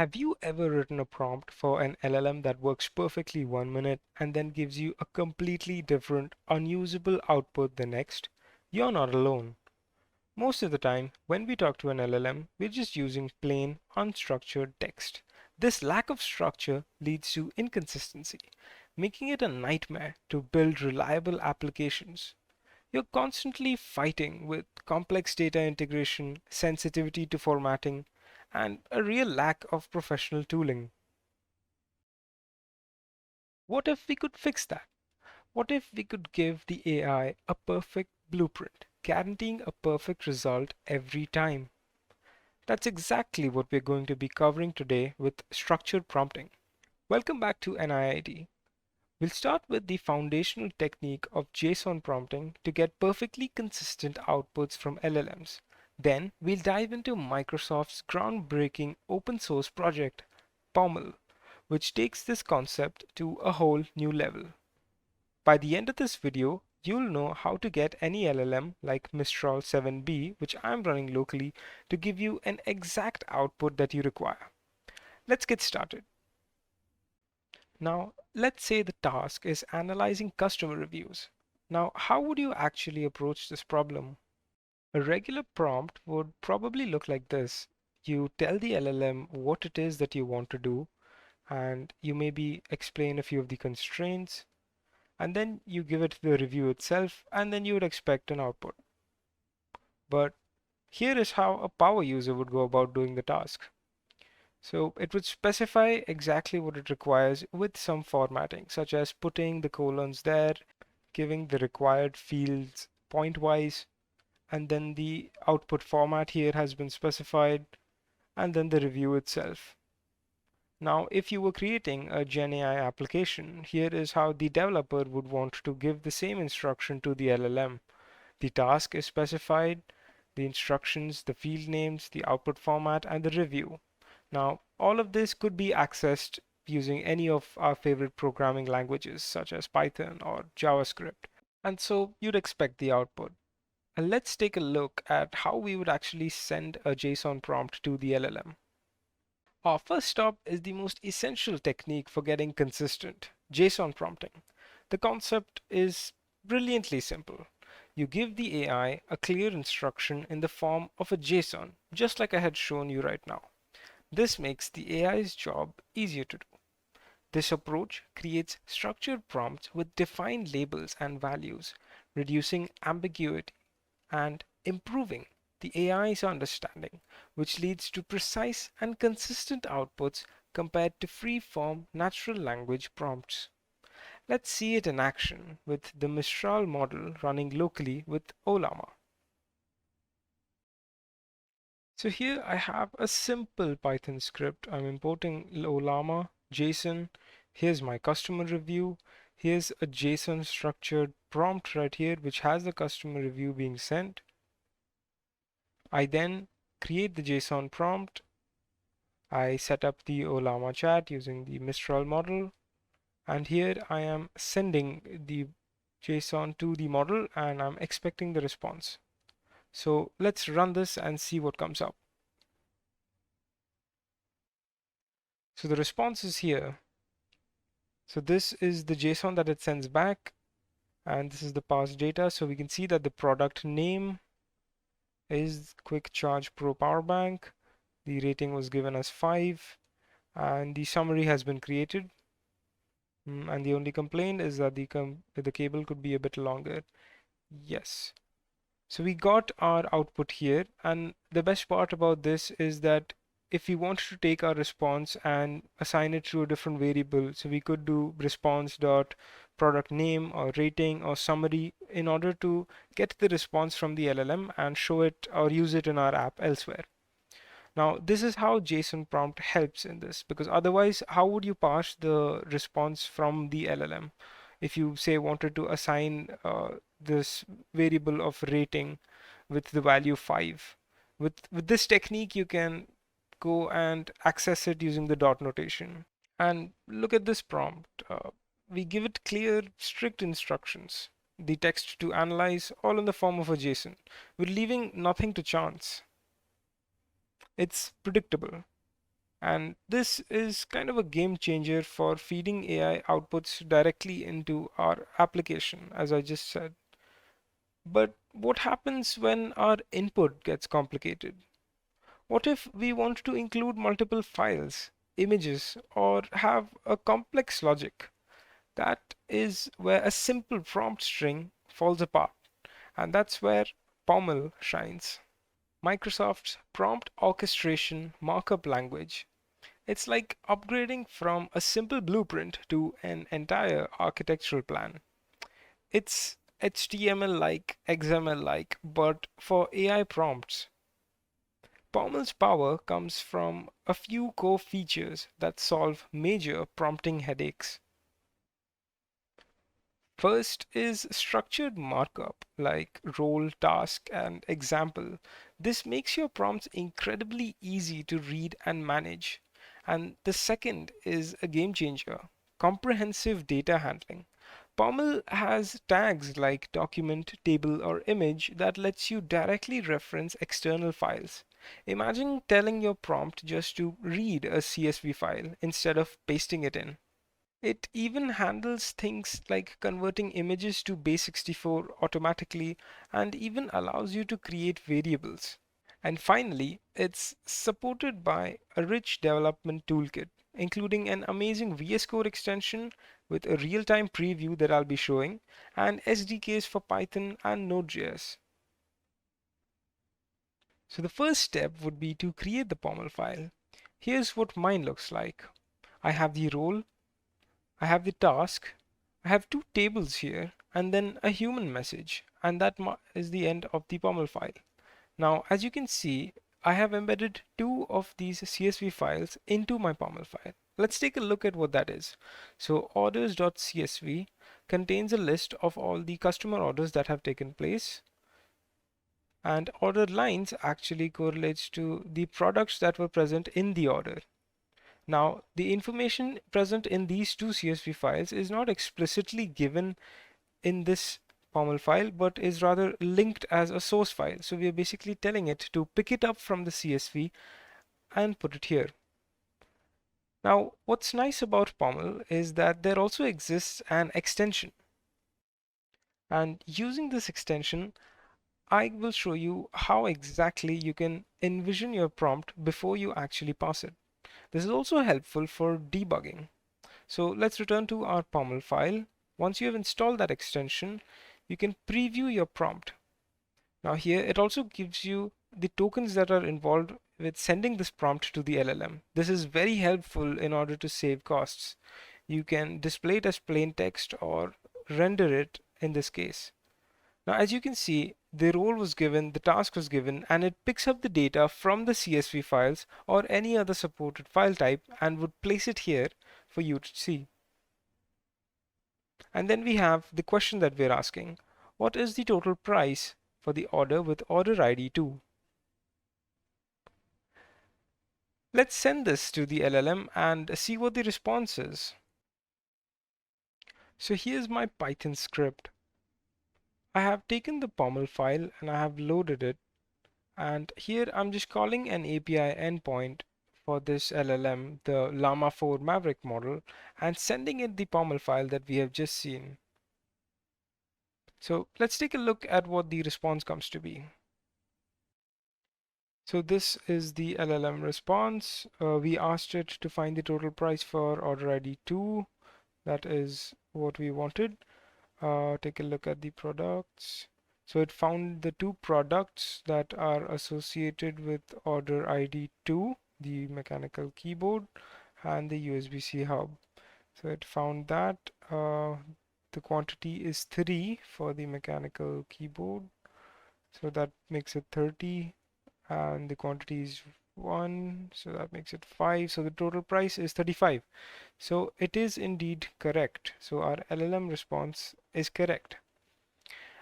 Have you ever written a prompt for an LLM that works perfectly 1 minute and then gives you a completely different, unusable output the next? You're not alone. Most of the time, when we talk to an LLM, we're just using plain, unstructured text. This lack of structure leads to inconsistency, making it a nightmare to build reliable applications. You're constantly fighting with complex data integration, sensitivity to formatting, and a real lack of professional tooling. What if we could fix that? What if we could give the AI a perfect blueprint, guaranteeing a perfect result every time? That's exactly what we're going to be covering today with structured prompting. Welcome back to NIIT. We'll start with the foundational technique of JSON prompting to get perfectly consistent outputs from LLMs. Then we'll dive into Microsoft's groundbreaking open source project, POML, which takes this concept to a whole new level. By the end of this video, you'll know how to get any LLM like Mistral 7B, which I'm running locally, to give you an exact output that you require. Let's get started. Now, let's say the task is analyzing customer reviews. Now, how would you actually approach this problem? A regular prompt would probably look like this. You tell the LLM what it is that you want to do, and you maybe explain a few of the constraints, and then you give it the review itself, and then you would expect an output. But here is how a power user would go about doing the task. So it would specify exactly what it requires with some formatting, such as putting the colons there, giving the required fields pointwise, and then the output format here has been specified, and then the review itself. Now, if you were creating a GenAI application, here is how the developer would want to give the same instruction to the LLM. The task is specified, the instructions, the field names, the output format, and the review. Now, all of this could be accessed using any of our favorite programming languages, such as Python or JavaScript. And so you'd expect the output. And let's take a look at how we would actually send a JSON prompt to the LLM. Our first stop is the most essential technique for getting consistent, JSON prompting. The concept is brilliantly simple. You give the AI a clear instruction in the form of a JSON, just like I had shown you right now. This makes the AI's job easier to do. This approach creates structured prompts with defined labels and values, reducing ambiguity and improving the AI's understanding, which leads to precise and consistent outputs compared to free-form natural language prompts. Let's see it in action with the Mistral model running locally with Ollama. So here I have a simple Python script. I'm importing Ollama, JSON. Here's my customer review. Here's a JSON structured prompt right here, which has the customer review being sent. I then create the JSON prompt. I set up the Ollama chat using the Mistral model. And here I am sending the JSON to the model and I'm expecting the response. So let's run this and see what comes up. So the response is here. So this is the JSON that it sends back, and this is the parsed data. So we can see that the product name is Quick Charge Pro Power Bank. The rating was given as 5, and the summary has been created. And the only complaint is that the cable could be a bit longer. Yes. So we got our output here, and the best part about this is that if we wanted to take our response and assign it to a different variable, so we could do response dot product name or rating or summary in order to get the response from the LLM and show it or use it in our app elsewhere. Now, this is how JSON prompt helps in this, because otherwise, how would you parse the response from the LLM? If you say wanted to assign this variable of rating with the value 5. With this technique, you can go and access it using the dot notation. And look at this prompt. We give it clear, strict instructions. The text to analyze, all in the form of a JSON. We're leaving nothing to chance. It's predictable. And this is kind of a game changer for feeding AI outputs directly into our application, as I just said. But what happens when our input gets complicated? What if we want to include multiple files, images, or have a complex logic? That is where a simple prompt string falls apart, and that's where POML shines. Microsoft's Prompt Orchestration Markup Language. It's like upgrading from a simple blueprint to an entire architectural plan. It's HTML like, XML like, but for AI prompts. POML's power comes from a few core features that solve major prompting headaches. First is structured markup like role, task, and example. This makes your prompts incredibly easy to read and manage. And the second is a game changer, comprehensive data handling. POML has tags like document, table, or image that lets you directly reference external files. Imagine telling your prompt just to read a CSV file instead of pasting it in. It even handles things like converting images to base64 automatically and even allows you to create variables. And finally, it's supported by a rich development toolkit, including an amazing VS Code extension with a real-time preview that I'll be showing, and SDKs for Python and Node.js. So the first step would be to create the POML file. Here's what mine looks like. I have the role, I have the task, I have two tables here, and then a human message, and that is the end of the POML file. Now, as you can see, I have embedded two of these CSV files into my POML file. Let's take a look at what that is. So orders.csv contains a list of all the customer orders that have taken place, and order lines actually correlates to the products that were present in the order. Now, the information present in these two CSV files is not explicitly given in this POML file, but is rather linked as a source file. So we are basically telling it to pick it up from the CSV and put it here. Now, what's nice about POML is that there also exists an extension. And using this extension, I will show you how exactly you can envision your prompt before you actually pass it. This is also helpful for debugging. So let's return to our POML file. Once you have installed that extension, you can preview your prompt. Now here it also gives you the tokens that are involved with sending this prompt to the LLM. This is very helpful in order to save costs. You can display it as plain text or render it in this case. Now as you can see, the role was given, the task was given, and it picks up the data from the CSV files or any other supported file type and would place it here for you to see. And then we have the question that we're asking. What is the total price for the order with order ID 2? Let's send this to the LLM and see what the response is. So here's my Python script. I have taken the POML file and I have loaded it. And here I'm just calling an API endpoint for this LLM, the Llama 4 Maverick model, and sending it the POML file that we have just seen. So let's take a look at what the response comes to be. So this is the LLM response. We asked it to find the total price for order ID 2. That is what we wanted. Take a look at the products. So it found the two products that are associated with order ID 2, the mechanical keyboard and the USB-C hub. So it found that the quantity is 3 for the mechanical keyboard. So that makes it 30, and the quantity is 1, so that makes it 5. So the total price is 35. So it is indeed correct. So our LLM response is correct.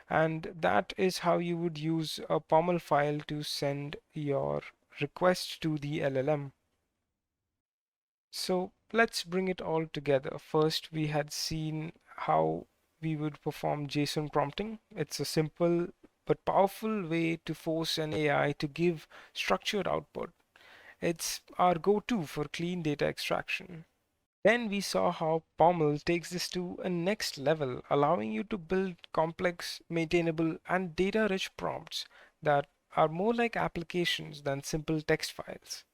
And that is how you would use a POML file to send your request to the LLM. So let's bring it all together. First, we had seen how we would perform JSON prompting. It's a simple but powerful way to force an AI to give structured output. It's our go-to for clean data extraction. Then we saw how POML takes this to a next level, allowing you to build complex, maintainable, and data-rich prompts that are more like applications than simple text files.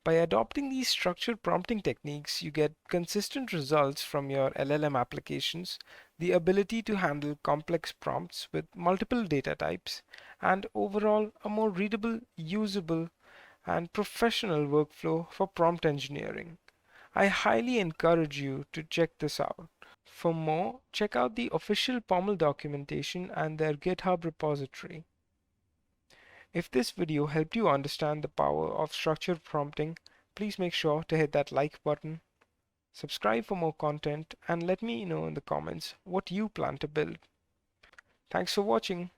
By adopting these structured prompting techniques, you get consistent results from your LLM applications, the ability to handle complex prompts with multiple data types, and overall a more readable, usable, and professional workflow for prompt engineering. I highly encourage you to check this out. For more, check out the official POML documentation and their GitHub repository. If this video helped you understand the power of structured prompting, please make sure to hit that like button, subscribe for more content, and let me know in the comments what you plan to build. Thanks for watching.